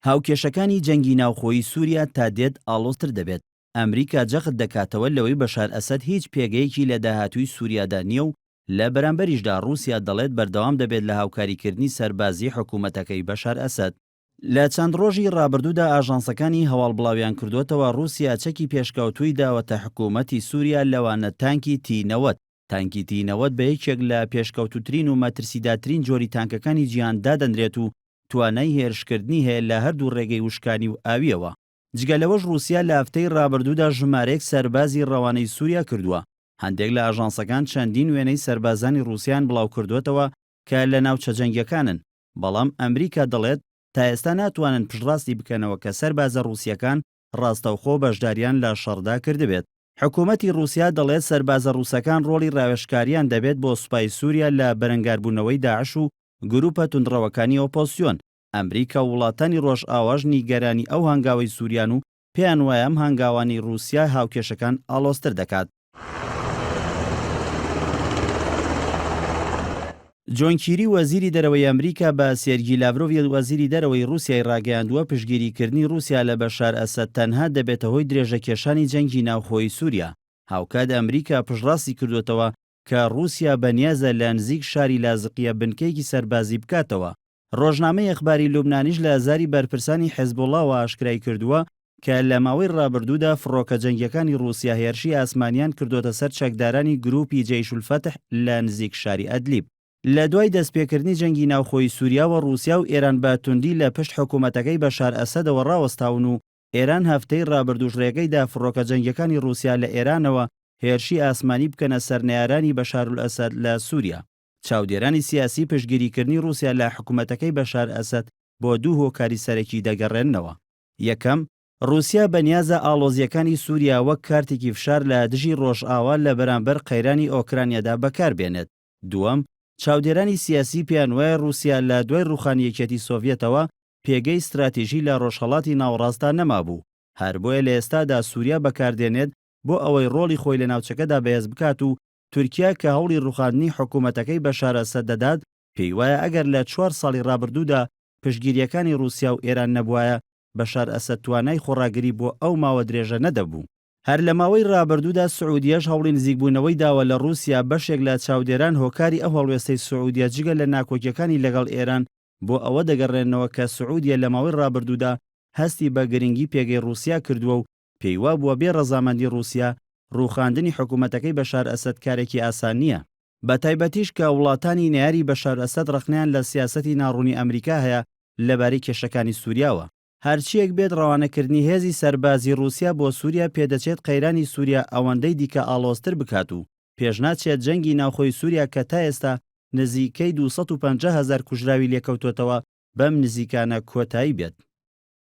هاوکێشەکانی جەنگی ناوخۆیی سووریا تا دێت ئاڵۆزتر دەبێت. ئەمریکا جەخت دەکاتەوە لەوەی بەشار ئەسەد هیچ پێگەیەکی لە داهاتووی سووریادا نییە و لە بەرامبەریشدا رووسیا دەڵێت بەردەوام دەبێت لە هاوکاریکردنی سەربازی حکوومەتەکەی بەشار ئەسەد. لە چەند ڕۆژی ڕابردوودا ئاژانسەکانی هەواڵبڵاویان کردوتەوە رووسیا چەکی پێشکەوتووی داوەتە حکوومەتی سووریا لەوانە تانکی T-90. تانکی T-90 بە یەکێک لە پێشکەوتوترین و مەترسیداترین جۆری تانکەکانی جیهاندا دەنرێت و توانای هێرشکردنی هەیە لە هەردوو ڕێگەی وشکانی و ئاویەوە. جگەلەوەش رووسیا لە هەفتەی ڕابردوودا ژمارەیەک سەربازی ڕەوانەی سووریا کردووە. هەندێک لە ئاژانسەکان چەندین وێنەی سەربازانی رووسیان بڵاو کردوێتەوە کە لە ناوچە جەنگیەکانن، بەڵام ئەمریکا دەڵێت تا ئێستا ناتوانن پشتڕاستی بکەنەوە کە سەربازە رووسیەکان ڕاستەوخۆ بەشداریان لە شەڕدا کردبێت. حکوومەتی رووسیا دەڵێت سەربازە رووسەکان ڕۆڵی ڕاوێژکاریان دەبێت بۆ سوپای سووریا لە بەرەنگاربوونەوەی داعش و گروپە توندڕەوەکانی ئۆپۆزسیۆن. ئەمریکا و وڵاتانی ڕۆژئاواژ نیگەرانی ئەو هەنگاوەی سووریان و پێیان وایە ئەم هەنگاوانی رووسیا هاوکێشەکان ئاڵۆزتر دەکات. جۆن کیری وەزیری دەرەوەی ئەمریکا بە سێرگی لاڤرۆڤ وەزیری دەرەوەی رووسیای ڕاگەیاندووە پشتگیریکردنی رووسیا لە بەشار ئەسەد تەنها دەبێتە هۆی درێژەکێشانی جەنگی ناوخۆی سووریا. هاوکات ئەمریکا پشتڕاستی کردوێتەوە کە رووسیا بەنیازە لە نزیک شاری لازقیە بنکەیەکی سەربازی بکاتەوە. ڕۆژنامەی ئەخباری لوبنانیش لە ئازاری بەرپرسانی حیزبوڵڵاوە ئاشکرای کردووە کە لە ماوەی ڕابردوودا فڕۆکە جەنگیەکانی رووسیا هێرشی ئاسمانیان کردوتە سەر چەکدارانی گروپی جەیشولفەتح لە نزیک شاری ئەدلیب. لە دوای دەستپێکردنی جەنگی ناوخۆی سووریا و رووسیا و ئێران بە توندی لە پشت حکوومەتەکەی بەشار ئەسەدەوە ڕاوەستاون و ئێران هەفتەی ڕابردووش ڕێگەیدا فڕۆکە جەنگیەکانی رووسیا لە ئێرانەوە هێرشی ئاسمانی بکەنە سەرنیارانی بەشارولئەسەد لە سووریا. چاودێرانی سیاسی پشتگیریکردنی رووسیا لە حکوومەتەکەی بەشار ئەسەد بۆ دوو هۆکاری سەرەکی دەگەڕێنەوە. یەکەم، رووسیا بەنیازە ئاڵۆزیەکانی سووریا وەک کارتێکی فشار لە دژی ڕۆژئاوا لە بەرامبەر قەیرانی ئۆکرانیادا بەکاربێنێت. دووەم، چاودێرانی سیاسی پێیان وایە رووسیا لە دوای ڕوخانی یەکێتی سۆڤیەتەوە پێگەی استراتیژی لە ڕۆژهەڵاتی ناوەڕاستدا نەمابوو. هەر بۆیە لە ئێستادا سووریا بەکاردێنێت بۆ ئەوەی ڕۆڵی خۆی لە ناوچەکەدا بەهێز بکات و تورکیا کە هەوڵی ڕوخاندنی حکوومەتەکەی بەشار ئەسەد دەدات پێی وایە ئەگەر لە 4 ساڵی ڕابردوودا پشتگیریەکانی رووسیا و ئێران نەبوایە بەشار ئەسەد توانای خۆڕاگری بۆ ئەو ماوە درێژە نەدەبوو. هەر لە ماوەی ڕابردوودا سعودیەش هەوڵی نزیکبوونەوەی داوە لە رووسیا بەشێک لە چاودێران هۆکاری ئەو هەڵوێستەی سعودیە جگە لە ناکۆکیەکانی لەگەڵ ئێران بۆ ئەوە دەگەڕێنەوە کە سعودیە لە ماوەی ڕابردوودا هەستی بە گرنگی پێگەی رووسیا کردووە و پێی وا بووە بێ ڕەزامەندی رووسیا ڕوخاندنی حکوومەتەکەی بەشار ئەسەد کارێکی ئاسان نییە. بە تایبەتیش کە وڵاتانی نەیاری بەشار ئەسەد ڕخنیان لە سیاسەتی ناڕوونی ئەمریکا هەیە لەبارەی کێشەکانی سووریاوە. هەرچیەک بێت ڕەوانەکردنی هێزی سەربازی رووسیا بۆ سووریا پێدەچێت قەیرانی سووریا ئەوەندەی دیکە ئاڵۆزتر بکات و پێشناچێت جەنگی ناوخۆی سووریا کە تا ئێستا نزیکەی 250,000 کوژراوی لێکەوتوتەوە بەم نزیکانە کۆتایی بێت.